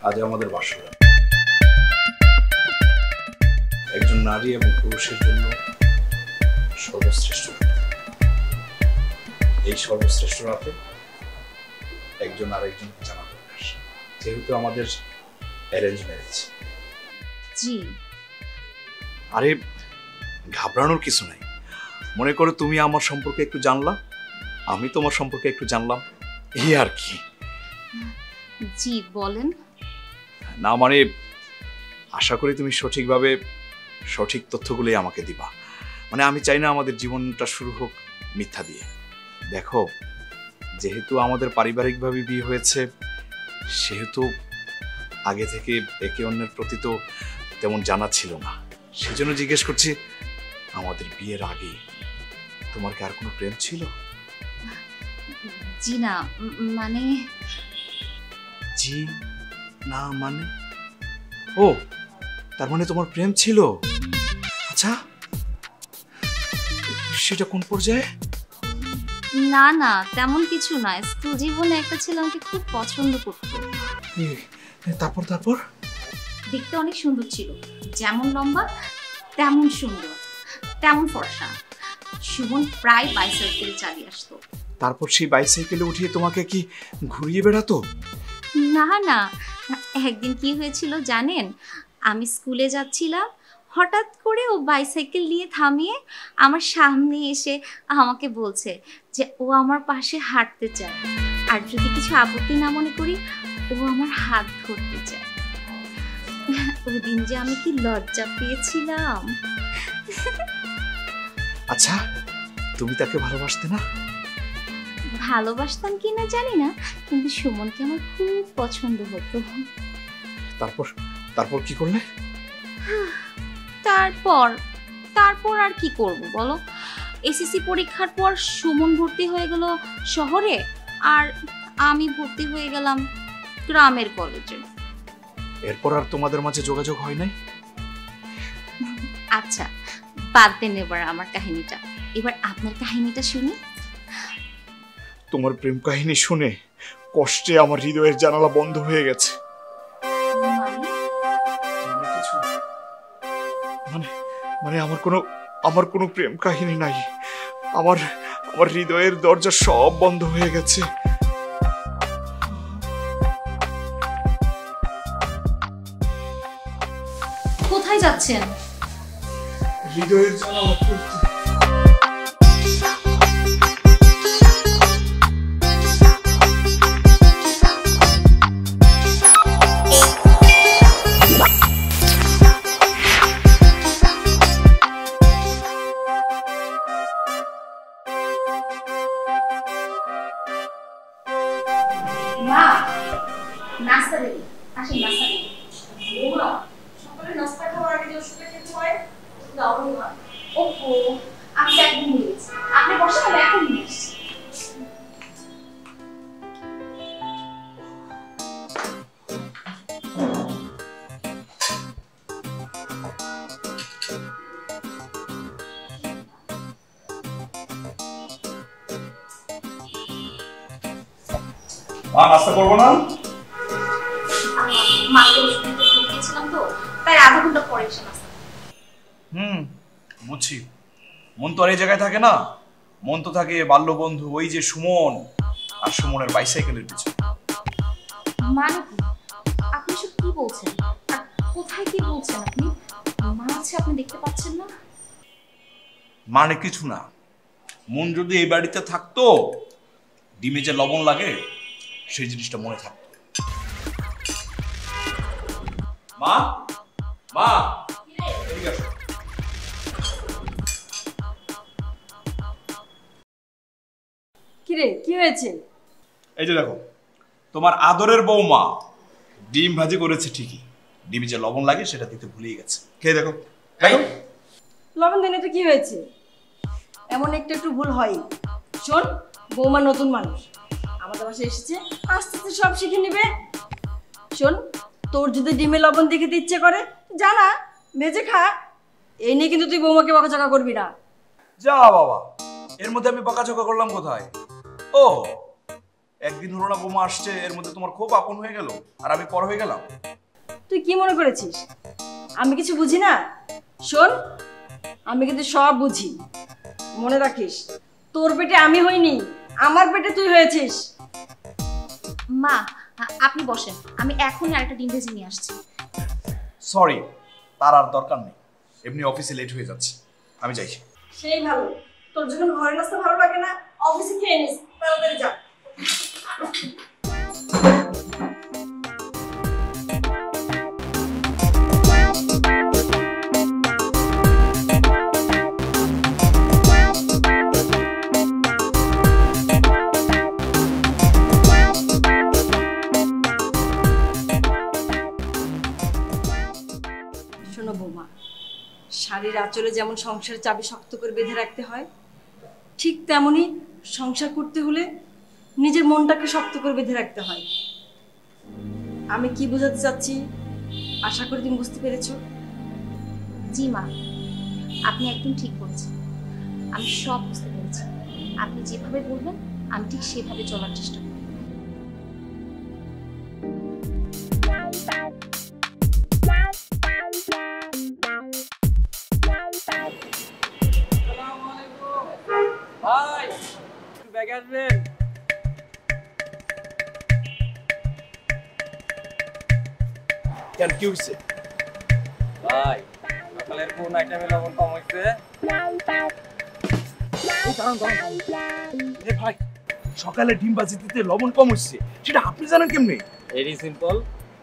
আজ আমাদের বাসর। একজন নারী এবং পুরুষের জন্য সর্বশ্রেষ্ঠ এই সর্বশ্রেষ্ঠ রাতে একজন আরেকজনকে জানা দরকার, যেহেতু আমাদের অ্যারেঞ্জ ম্যারেজ। জি। আরে ঘাবড়ানোর কিছু নাই। মনে করো তুমি আমার সম্পর্কে একটু জানলা, আমি তোমার সম্পর্কে একটু জানলাম, এই আর কি। জি বলেন। না মানে আশা করি তুমি সঠিকভাবে সঠিক তথ্যগুলোই আমাকে দিবা। মানে আমি চাই না আমাদের জীবনটা শুরু হোক মিথ্যা দিয়ে। দেখো, যেহেতু আমাদের পারিবারিকভাবে বিয়ে হয়েছে, সেহেতু আগে থেকে একে অন্যের প্রতি তো তেমন জানা ছিল না। সেজন্য জিজ্ঞেস করছি, আমাদের বিয়ের আগে তোমার কি আর কোনো প্রেম ছিল? জি না, মানে জি না মানে? ও, তার মানে তোমার প্রেম ছিল? আচ্ছা, সেটা কোন পর্যায়ে? না না, তেমন কিছু না। স্কুল জীবনে একটা ছেলে আমাকে খুব পছন্দ করতো। তারপর তারপর? দেখতে অনেক সুন্দর ছিল, যেমন লম্বা তেমন সুন্দর, তেমন ফর্সা। সুমন প্রায় বাইসাইকেল চালিয়ে আসতো। তারপর সেই বাইসাইকেলে উঠিয়ে তোমাকে কি ঘুরিয়ে বেড়াতো? না না, একদিন কি হয়েছিল জানেন? আমি স্কুলে যাচ্ছিলাম, হঠাৎ করে ও বাইসাইকেল নিয়ে থামিয়ে আমার সামনে এসে আমাকে বলছে যে ও আমার পাশে হাঁটতে চায়, আর যদি কিছু আপত্তি না মনে করি ও আমার হাত ধরতে চায়। ওদিন যে আমি কি লজ্জা পেয়েছিলাম। আচ্ছা, তুমি তাকে ভালোবাসতে না? ভালোবাসতাম কিনা জানি না, কিন্তু সুমনকে আমার খুব পছন্দ হতো। তারপর তারপর কি করলে? তারপর আর কি করব বলো? এসএসসি পরীক্ষার পর সুমন ভর্তি হয়ে গেল শহরে, আর আমি ভর্তি হয়ে গেলাম গ্রামের কলেজে। এরপর আর তোমাদের মাঝে যোগাযোগ হয় নাই? আচ্ছা, বাদ দেন এবার আমার কাহিনীটা, এবার আপনার কাহিনীটা শুনি। তোমার প্রেম কাহিনী শুনে কষ্টে আমার হৃদয়ের জানালা বন্ধ হয়ে গেছে। মানে আমার কোনো প্রেম কাহিনী নাই। আমার হৃদয়ের দরজা সব বন্ধ হয়ে গেছে। কোথায় যাচ্ছেন? হৃদয়ের জানালা খুলতে। মা, নাস্তা রেডি, আসেন নাস্তা রেডি। ওমা, সকালে নাস্তা খাওয়ার আগে যে ওষুধটা খেতে হয়, দাও না। ওহো, আমি একদম ভুলে গেছি। আপনি বসেন, আমি এখন নিয়ে আসছি। মা, নাস্তা করবো না? মাকে ওষুধ দিয়েছিলাম তো, তাই আধা ঘন্টা পরে এসে নাস্তা। বুঝছি। মন তো আর এই জায়গায় থাকে না, মন তো থাকে বাল্য বন্ধু ওই যে সুমন আর সুমনের বাইসাইকেলের পিছনে। মানে কি? আপনি সব কি বলছেন? আর কোথায় কি বলছেন আপনি? মা আছে, আপনি দেখতে পাচ্ছেন না? মানে কিছু না, মন যদি এই বাড়িতে থাকতো, ডিমে যে লবণ লাগে সেই জিনিসটা মনে থাকতো। মা, মা, ঠিক আছে। কিরে, কি হয়েছে? এই যে দেখো, তোমার আদরের বৌমা ডিম ভাজি করেছে ঠিকই, ডিমে যে লবণ লাগে সেটা দিতে ভুলেই গেছে। খেয়ে দেখো। লবণ দেনে তো কি হয়েছে? এমন একটু ভুল হয়। শোন, বৌমা নতুন মানুষ, আমাদের বাসায় এসেছে, আস্তে আস্তে সব শিখে নিবে। শোন, তোর যদি ডিমে লবণ দেখে ইচ্ছে করে জানা ভেজে খা, এই নিয়ে কিন্তু তুই বৌমাকে বকাঝকা করবি না। যা বাবা, এর মধ্যে আমি বকাঝকা করলাম কোথায়? ও একদিন হলো না বোমা আসছে, এর মধ্যে তোমার খুব আপন হয়ে গেল আর আমি পর হয়ে গেলাম। তুই কি মনে করেছিস আমি কিছু বুঝি না? শোন, আমি কিন্তু সব বুঝি। মনে রাখিস, তোর পেটে আমি হইনি, আমার পেটে তুই হয়েছিস। মা আপনি বসেন, আমি এখনই আরেকটা ডিম ভেজে নিয়ে আসছি। সরি, তার আর দরকার নেই, এমনি অফিসে লেট হয়ে যাচ্ছে, আমি যাই। সেই ভালো, তোর যখন ঘরের নাস্তা ভালো লাগে না, অফিসে খেয়ে নিস, তাড়াতাড়ি যা। শোনো বৌমা, শাড়ির আঁচলে যেমন সংসারের চাবি শক্ত করে বেঁধে রাখতে হয়, ঠিক তেমনি সংসার করতে হলে নিজের মনটাকে শক্ত করে বেঁধে রাখতে হয়। আমি কি বোঝাতে চাচ্ছি আশা করি তুমি বুঝতে পেরেছো। জি মা, আপনি একদম ঠিক বলেছেন, আমি সব বুঝতে পেরেছি। আপনি যেভাবে বলবেন আমি ঠিক সেভাবে চলার চেষ্টা করব। ভাই ব্যাগ আসবেন। কেন, কি হয়েছে? ভাই সকালের কোন আইটেমে লবণ কম হয়েছে? ভাই, সকালে ডিম ভাজিতে লবণ কম হচ্ছে, সেটা আপনি জানেন কেমনে? ভেরি সিম্পল,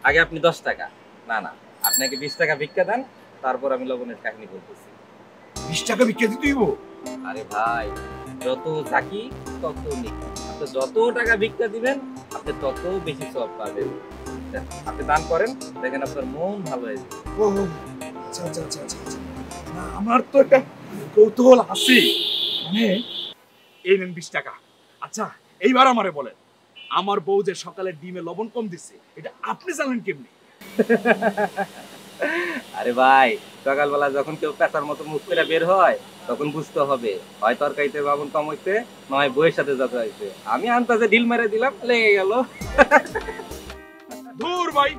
আগে আপনি 10 টাকা, না না আপনাকে 20 টাকা ভিক্ষা দেন, তারপর আমি লবণের কাহিনী বলতেছি। 20 টাকা বিক্রি দিতে হইব? আরে ভাই, যত ঝাঁকি তত নিকি, আপনি যত টাকা ভিক্ষা দিবেন আপনি তত বেশি সব পাবেন। আপনি দান করেন, দেখেন আপনার মন ভালো হয়ে যাবে। ও আচ্ছা আচ্ছা আচ্ছা আচ্ছা আচ্ছা। না, আমার তো একটা কৌতূহল আছে, মানে এই নেন 20 টাকা। আচ্ছা এইবার আমারে বলেন, আমার বউ যে সকালে ডিমে লবণ কম দিচ্ছে, এটা আপনি জানেন কেমনে? আরে ভাই, সকালবেলা যখন কেউ পেঁচার মতো মুখ করে বের হয় তখন বুঝতে হবে হয় তরকারিতে লবণ কম হইছে, নয় বইয়ের সাথে যত হয়েছে। আমি আন্তাজে ঢিল মেরে দিলাম, লেগে গেল। ধুর ভাই,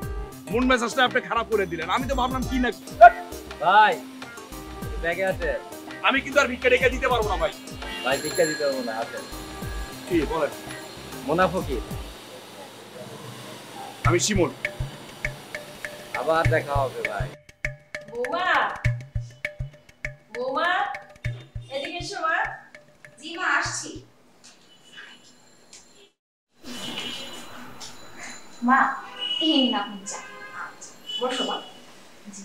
মন মেজাজটা আপনি খারাপ করে দিলেন। আমি তো ভাবলাম কি না, ভাই ব্যাগে আছে। আমি কিন্তু আর ভিক্ষা রেখে দিতে পারবো না ভাই। ভাই ভিক্ষা দিতে হবে না, আছে। কি বলেন? মুনাফকি। আমি শিমুল। আবার দেখা হবে ভাই। বৌমা, বৌমা এদিকে এসো মা। জি মা, আসছি। মা এই না আপনি চা। বসো মা। জি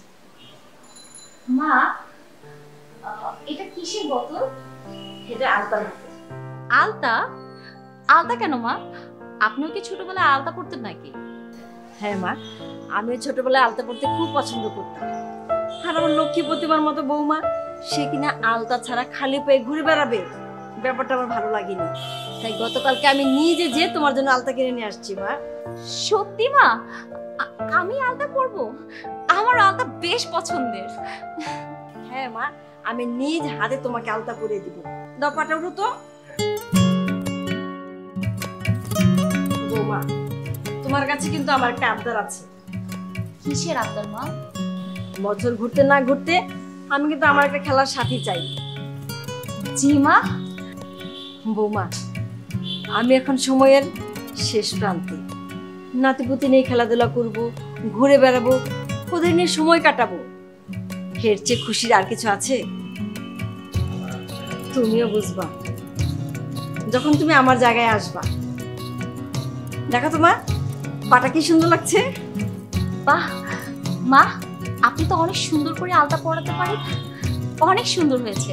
মা, এটা কিসের বোতল? এটা আলতা। আলতা? আলতা কেন মা? আপনিও কি ছোটবেলায় আলতা পরতেন নাকি? হ্যাঁ মা, আমিও ছোটবেলায় আলতা পরতে খুব পছন্দ করতাম। আর আমার লক্ষ্মী প্রতিমার মতো বৌমা, সে কিনা আলতা ছাড়া খালি পায়ে ঘুরে বেড়াবে, ব্যাপারটা আমার ভালো লাগেনি। তাই গতকালকে আমি নিজে যে তোমার জন্য আলতা কিনে নিয়ে আসছি মা। সত্যি মা? আমি আলতা পরবো? আমার আলতা বেশ পছন্দের। হ্যাঁ মা, আমি নিজ হাতে তোমাকে আলতা পরিয়ে দিব। দাও পাটা উঠো তো। বৌমা, তোমার কাছে কিন্তু আমার একটা আবদার আছে। কিসের আবদার মা? বছর ঘুরতে না ঘুরতে আমি কিন্তু আমার একটা খেলার সাথী চাই। জি মা। বৌমা, আমি এখন সময়ের শেষ প্রান্তে, নাতিপুতি নিয়ে খেলাধুলা করব, ঘুরে বেড়াবো, ওদের নিয়ে সময় কাটাবো। এর চেয়ে খুশির আর কিছু আছে? তুমিও বুঝবা যখন তুমি আমার জায়গায় আসবা। দেখো তোমার পাটা কি সুন্দর লাগছে। বাহ মা, আপনি তো অনেক সুন্দর করে আলতা পরাতে পারেন, অনেক সুন্দর হয়েছে।